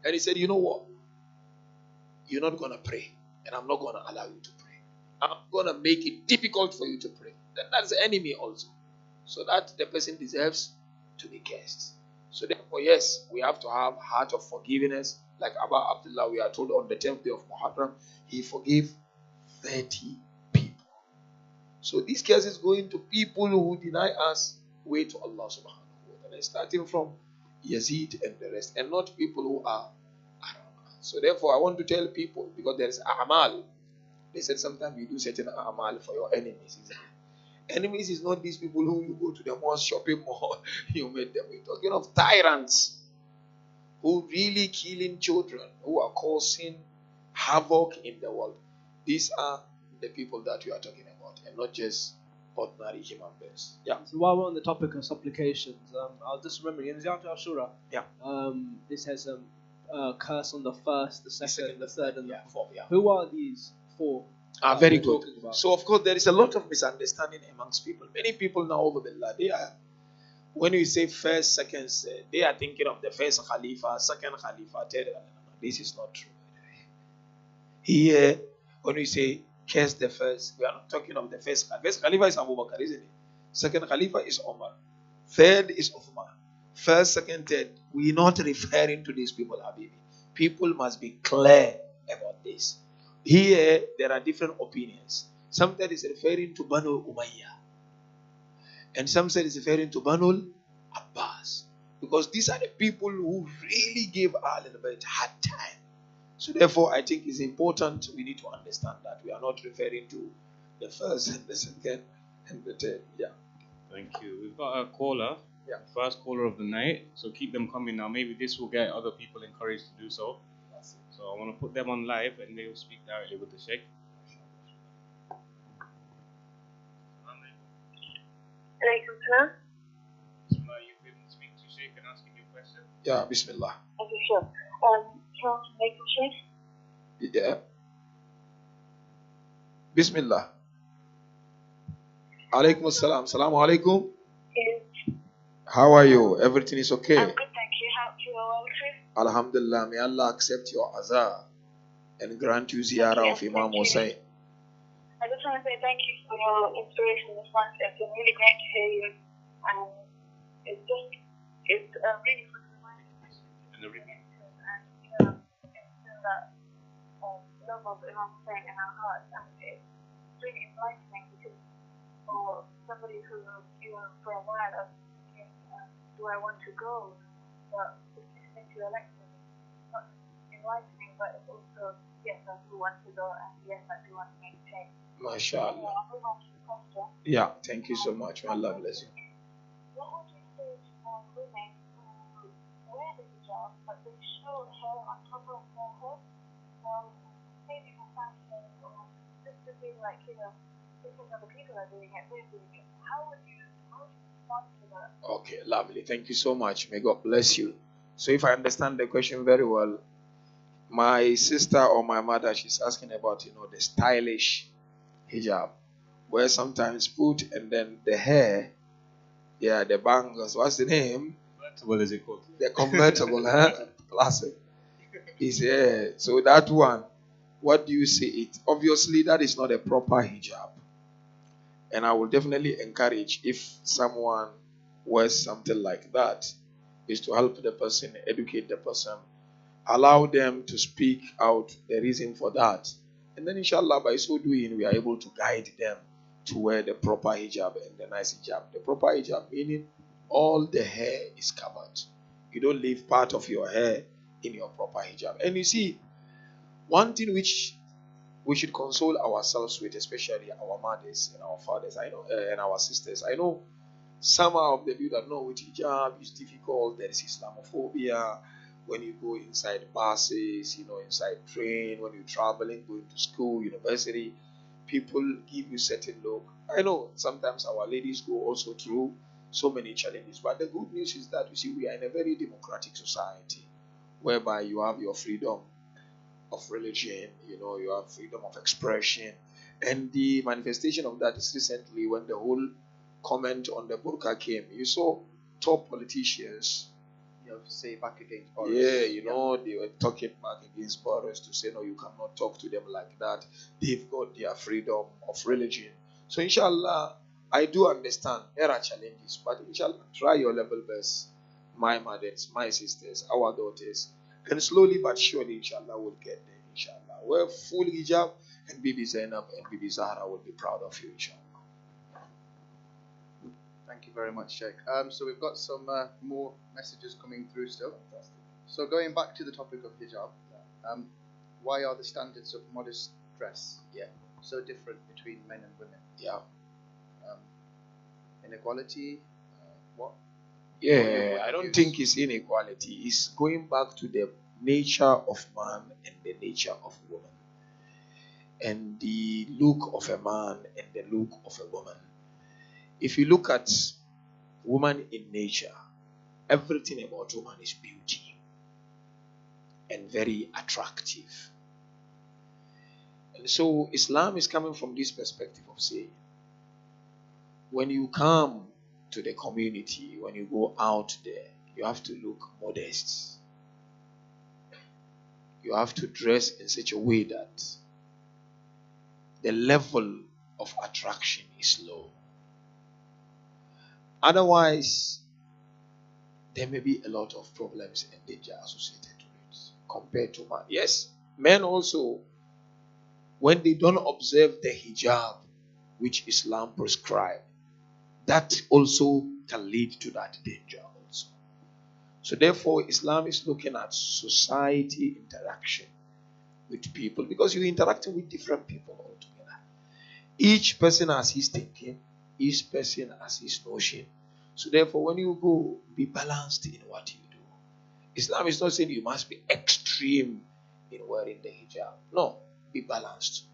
and he said, you know what? You're not going to pray and I'm not going to allow you to pray. I'm going to make it difficult for you to pray. Then that's the enemy also. So that the person deserves to be cursed. So therefore, yes, we have to have heart of forgiveness. Like Abu Abdullah, we are told on the 10th day of Muharram, he forgave 30 people. So this case is going to people who deny us way to Allah subhanahu wa ta'ala. Starting from Yazid and the rest, and not people who are around us. So therefore, I want to tell people, because there is a'mal. They said sometimes you do certain a'mal for your enemies. Enemies is not these people who you go to the mosque shopping mall, you meet them. We're talking of tyrants who really killing children, who are causing havoc in the world. These are the people that we are talking about, and not just ordinary human beings. Yeah. So while we're on the topic of supplications, I'll just remember in Ziyarah Ashura, yeah. It says curse on the first, the second, the third, and the fourth. Yeah. Who are these four? Very good. So of course there is a lot of misunderstanding amongst people. Many people now over Billah, they are, when you say first, second, they are thinking of the first Khalifa, second Khalifa, third. This is not true. Here, when we say curse the first, we are not talking of the first Khalifa. First Khalifa is Abu Bakr, isn't it? Second Khalifa is Omar. Third is Uthman. First, second, third. We are not referring to these people, Habibi. People must be clear about this. Here, there are different opinions. Some that is referring to Banu Umayyah. And some say it's referring to Banu Abbas. Because these are the people who really gave Ahlul Bayt hard time. So therefore, I think it's important we need to understand that. We are not referring to the first and the second and the third. Yeah. Thank you. We've got a caller. Yeah. First caller of the night. So keep them coming now. Maybe this will get other people encouraged to do so. So I want to put them on live and they will speak directly with the Sheikh. Alaikum salam. Bismillah, you can speak to Sheikh and ask him your question. Yeah, Bismillah. Okay, sure. Salam alaikum, Sheikh. Yeah. Bismillah. Alaikum assalam. Assalamu alaikum. Yes. How are you? Everything is okay? I'm good, thank you. How you are well, Sheikh? Alhamdulillah. May Allah accept your azar and grant you ziyarah of Imam Husayn. I just want to say thank you for your inspiration this month. It's been really great to hear you. And it's really good to remind us and instill that love of Imam Husayn in our hearts. And it's really enlightening because for somebody who, for a while I was thinking, do I want to go? But listening to your lecture, it's not enlightening, but it's also, yes, I do want to go, and yes, I do want to make change. MashaAllah. I'll move on to the question. Yeah, thank you so much. May Allah bless you. What would you say to women who wear the hijab but they show hair on top of their head? Maybe for fashion or just to be like, because other people are doing it, they're doing it. How would you respond to that? Okay, lovely. Thank you so much. May God bless you. So if I understand the question very well, my sister or my mother, she's asking about, the stylish hijab, where sometimes put and then the hair, the bangles, what's the name? What is it called? The convertible, huh? Classic. So that one, what do you say it? Obviously, that is not a proper hijab. And I will definitely encourage, if someone wears something like that, is to help the person, educate the person, allow them to speak out the reason for that. And then inshallah, by so doing, we are able to guide them to wear the proper hijab and the nice hijab. The proper hijab meaning all the hair is covered. You don't leave part of your hair in your proper hijab. And you see, one thing which we should console ourselves with, especially our mothers and our fathers, I know, and our sisters. I know some of the you that know with hijab is difficult. There is Islamophobia. When you go inside buses, inside train, when you're traveling, going to school, university, people give you certain look. I know sometimes our ladies go also through so many challenges. But the good news is that, you see, we are in a very democratic society whereby you have your freedom of religion, you have freedom of expression. And the manifestation of that is recently when the whole comment on the burqa came. You saw top politicians, say back against Boris. they were talking back against Boris to say, no, you cannot talk to them like that. They've got their freedom of religion. So inshallah, I do understand there are challenges, but inshallah, try your level best. My mothers, my sisters, our daughters, and slowly but surely, inshallah, we'll get there, inshallah. Wear full hijab, and Bibi Zainab and Bibi Zahra will be proud of you, inshallah. Thank you very much, Sheikh. So we've got some more messages coming through still. So going back to the topic of hijab, why are the standards of modest dress so different between men and women? Yeah. Inequality? What? Yeah, I don't think it's inequality. It's going back to the nature of man and the nature of woman, and the look of a man and the look of a woman. If you look at woman in nature, everything about woman is beauty and very attractive. And so Islam is coming from this perspective of saying, when you come to the community, when you go out there, you have to look modest. You have to dress in such a way that the level of attraction is low. Otherwise, there may be a lot of problems and danger associated to it compared to man. Yes, men also, when they don't observe the hijab which Islam prescribed, that also can lead to that danger also. So therefore, Islam is looking at society interaction with people, because you're interacting with different people altogether. Each person has his thinking, each person has his notion. So therefore, when you go, be balanced in what you do. Islam is not saying you must be extreme in wearing the hijab. No, be balanced.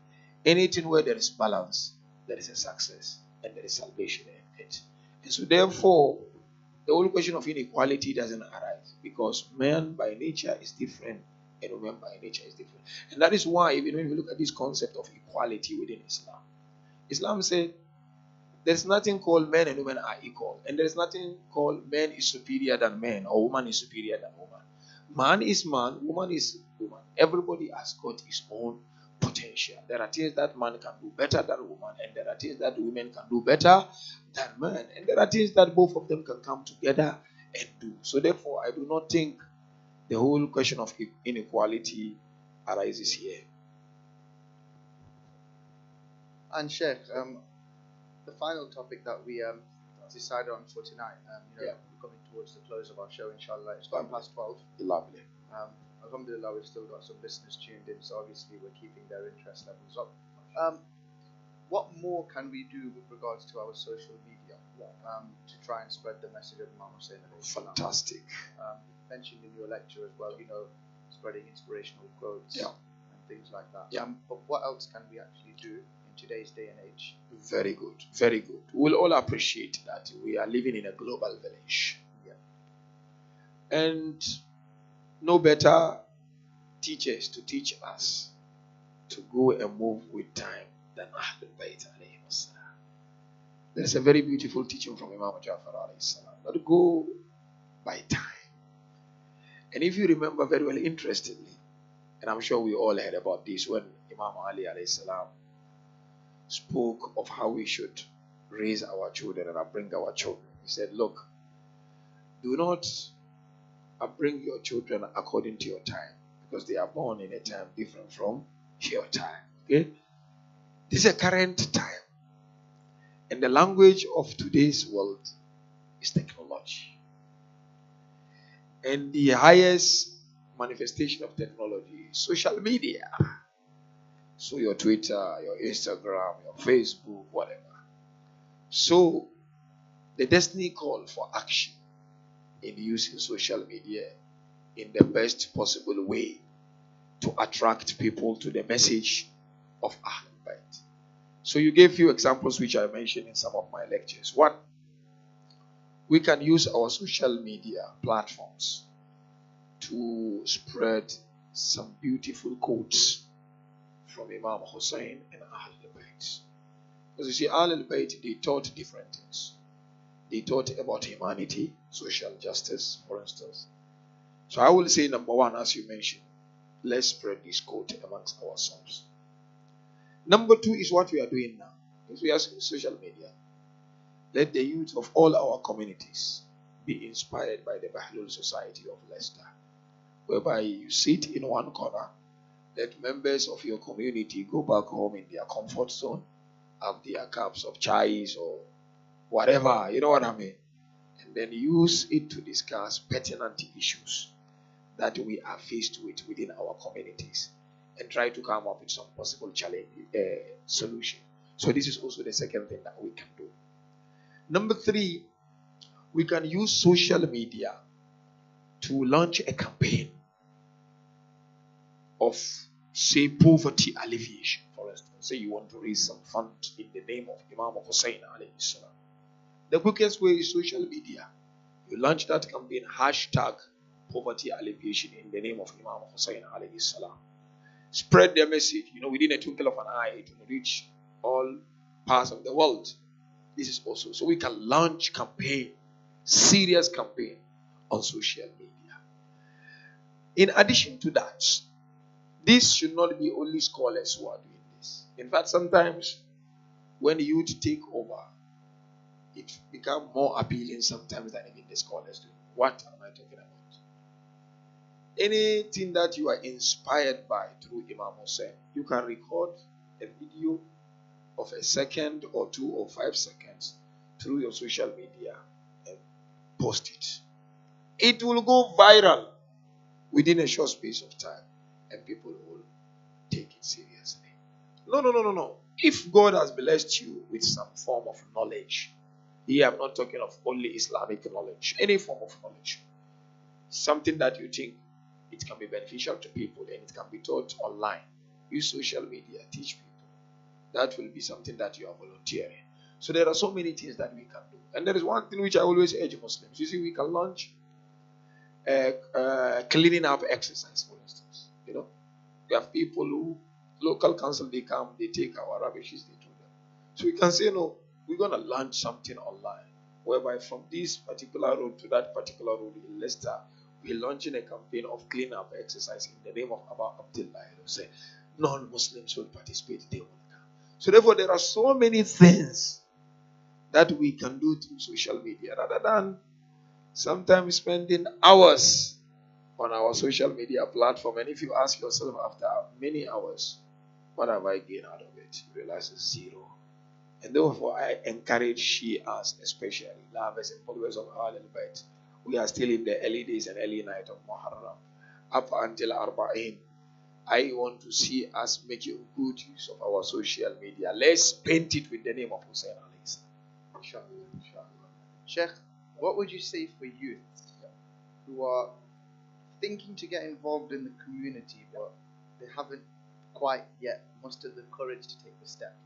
Anything where there is balance, there is a success and there is salvation in it. And so therefore, the whole question of inequality doesn't arise because man by nature is different and woman by nature is different. And that is why even when we look at this concept of equality within Islam, Islam said there's nothing called men and women are equal. And there's nothing called man is superior than man or woman is superior than woman. Man is man, woman is woman. Everybody has got his own potential. There are things that man can do better than woman, and there are things that women can do better than man, and there are things that both of them can come together and do. So therefore, I do not think the whole question of inequality arises here. And Sheikh, the final topic that we decided on for tonight, we're coming towards the close of our show, inshallah. It's gone past 12. Lovely. Alhamdulillah, we've still got some listeners tuned in, so obviously we're keeping their interest levels up. What more can we do with regards to our social media to try and spread the message of Imam Husayn? Fantastic. Mentioned in your lecture as well, spreading inspirational quotes and things like that. But what else can we actually do in today's day and age? Very good, very good. We'll all appreciate that we are living in a global village. Yeah. And no better teachers to teach us to go and move with time than Ahlul Bayt alayhi salam. There's a very beautiful teaching from Imam Jafar alayhi salam. Let go by time. And if you remember very well, interestingly, and I'm sure we all heard about this when Imam Ali alayhi salam spoke of how we should raise our children and upbring our children. He said, look, do not upbring your children according to your time, because they are born in a time different from your time. Okay? This is a current time. And the language of today's world is technology. And the highest manifestation of technology is social media. So your Twitter, your Instagram, your Facebook, whatever. So the destiny call for action in using social media in the best possible way to attract people to the message of Ahlul Bayt. So you gave few examples which I mentioned in some of my lectures. One, we can use our social media platforms to spread some beautiful quotes from Imam Husayn and Ahlul Bayt. Because you see, Ahlul Bayt, they taught different things. They taught about humanity, social justice, for instance. So I will say, number one, as you mentioned, let's spread this quote amongst ourselves. Number two is what we are doing now. Because we are social media. Let the youth of all our communities be inspired by the Behlool Society of Leicester, whereby you sit in one corner, let members of your community go back home in their comfort zone, have their cups of chais or whatever, you know what I mean? And then use it to discuss pertinent issues that we are faced with within our communities and try to come up with some possible challenge solution. So this is also the second thing that we can do. Number three, we can use social media to launch a campaign of, say, poverty alleviation. For instance, say you want to raise some fund in the name of Imam Husayn alayhi salam. The quickest way is social media. You launch that campaign, hashtag poverty alleviation in the name of Imam Husayn alayhi salam. Spread the message. Within a twinkle of an eye, it will reach all parts of the world. This is also, so we can launch campaign, serious campaign on social media. In addition to that, this should not be only scholars who are doing this. In fact, sometimes when youth take over, it becomes more appealing sometimes than even the scholars do. What am I talking about? Anything that you are inspired by through Imam Husayn, you can record a video of a second or 2 or 5 seconds through your social media and post it. It will go viral within a short space of time and people will take it seriously. No. If God has blessed you with some form of knowledge, here I'm not talking of only Islamic knowledge, any form of knowledge, something that you think it can be beneficial to people and it can be taught online, use social media, teach people. That will be something that you are volunteering. So there are so many things that we can do. And there is one thing which I always urge Muslims. You see, we can launch cleaning up exercise, for instance. You know, we have people who, local council, they come, they take our rubbishes, they do them. So we can say, no, we're going to launch something online, whereby from this particular road to that particular road in Leicester, we're launching a campaign of clean up exercise in the name of Abba Abdullah. Say, non-Muslims will participate, they will come. So therefore, there are so many things that we can do through social media, rather than sometimes spending hours on our social media platform. And if you ask yourself after many hours, what have I gained out of it? You realize it's zero. And therefore, I encourage Shias, especially lovers and followers of Ahlul Bayt. We are still in the early days and early night of Muharram, up until Arba'in. I want to see us making good use of our social media. Let's paint it with the name of Husayn. Inshallah, inshallah. Sheikh, what would you say for youth who are thinking to get involved in the community, but they haven't quite yet mustered the courage to take the step?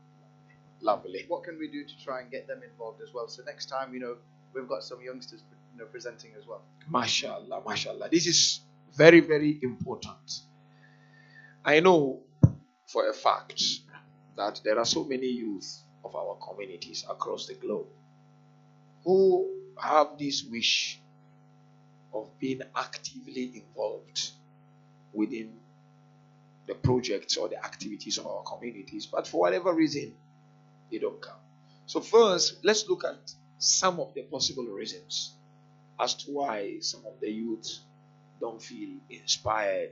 Lovely. What can we do to try and get them involved as well? So next time, we've got some youngsters, presenting as well. MashaAllah, MashaAllah. This is very, very important. I know for a fact that there are so many youth of our communities across the globe who have this wish of being actively involved within the projects or the activities of our communities, but for whatever reason, they don't come. So first, let's look at some of the possible reasons as to why some of the youth don't feel inspired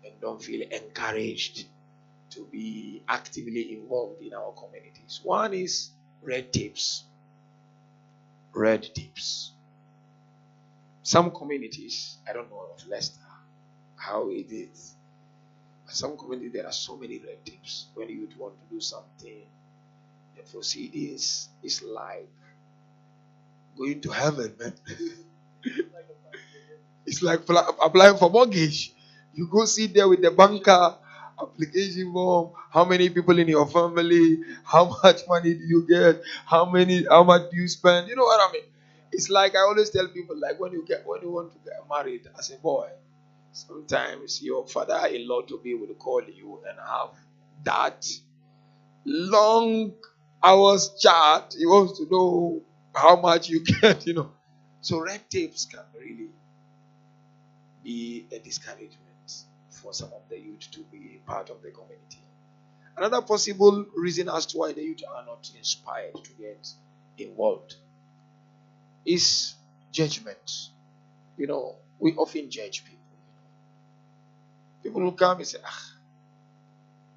and don't feel encouraged to be actively involved in our communities. One is red tapes. Red tapes. Some communities, I don't know of Leicester, how it is. But some communities, there are so many red tapes. When you want to do something, the proceedings is like going to heaven, man. It's like applying for mortgage. You go sit there with the banker, application form, how many people in your family, how much money do you get, how much do you spend? You know what I mean? It's like I always tell people, like when you want to get married as a boy, sometimes your father-in-law to be will call you and have that long hours chat. He wants to know how much you get, So red tapes can really be a discouragement for some of the youth to be part of the community. Another possible reason as to why the youth are not inspired to get involved is judgment. We often judge people. People will come and say,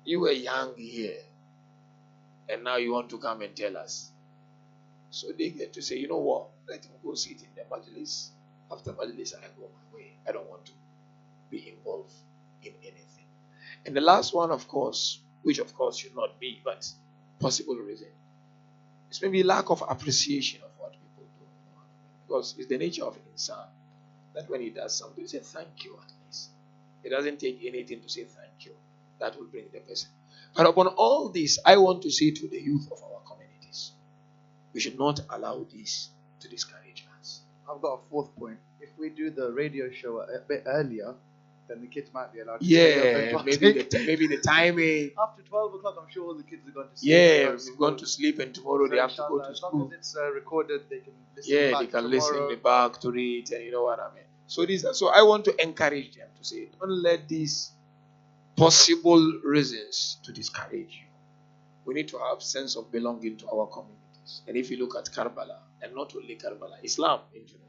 you were young here, and now you want to come and tell us. So they get to say, you know what, let him go sit in the majlis. After majlis, I go my way. I don't want to be involved in anything. And the last one, of course, which of course should not be, but possible reason, is maybe lack of appreciation of what people do. Because it's the nature of insan that when he does something, he say thank you at least. It doesn't take anything to say thank you. That will bring the person. But upon all this, I want to say to the youth of our communities, we should not allow this to discourage us. I've got a fourth point. If we do the radio show a bit earlier, then the kids might be allowed to stay up and maybe the timing. After 12 o'clock, I'm sure all the kids are going to sleep. Yeah, they've gone to sleep, and tomorrow they have to go to school. As long as it's recorded, they can listen back. Yeah, they can listen back to it, and you know what I mean. So I want to encourage them to say, don't let these possible reasons to discourage you. We need to have sense of belonging to our communities. And if you look at Karbala, and not only Karbala, Islam in general,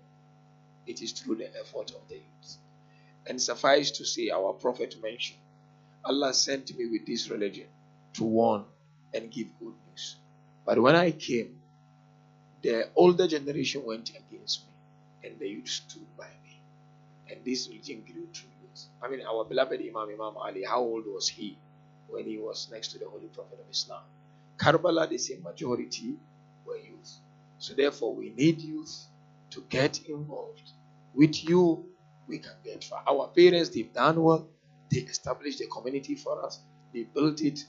it is through the effort of the youth. And suffice to say, our Prophet mentioned, Allah sent me with this religion to warn and give good news. But when I came, the older generation went against me, and the youth stood by me. And this religion grew through youth. I mean, our beloved Imam Ali, how old was he when he was next to the Holy Prophet of Islam? Karbala, the same majority were youth. So therefore, we need youth to get involved. With you, we can get far. Our parents, they've done well. They established the community for us. They built it.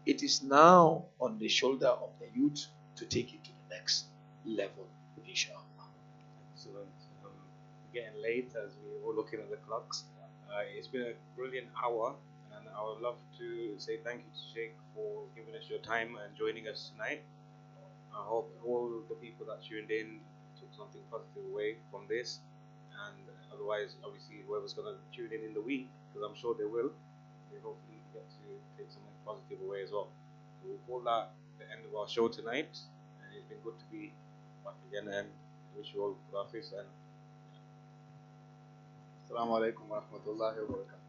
It is now on the shoulder of the youth to take it to the next level, inshallah. Excellent. Getting late as we were looking at the clocks. It's been a brilliant hour, and I would love to say thank you to Sheikh for giving us your time and joining us tonight. I hope all the people that tuned in took something positive away from this, and otherwise, obviously, whoever's going to tune in the week, because I'm sure they will, they hopefully get to take something positive away as well. So we'll call that the end of our show tonight, and it's been good to be back again, and wish you all good office and Assalamu alaikum wa rahmatullahi wa barakatuh.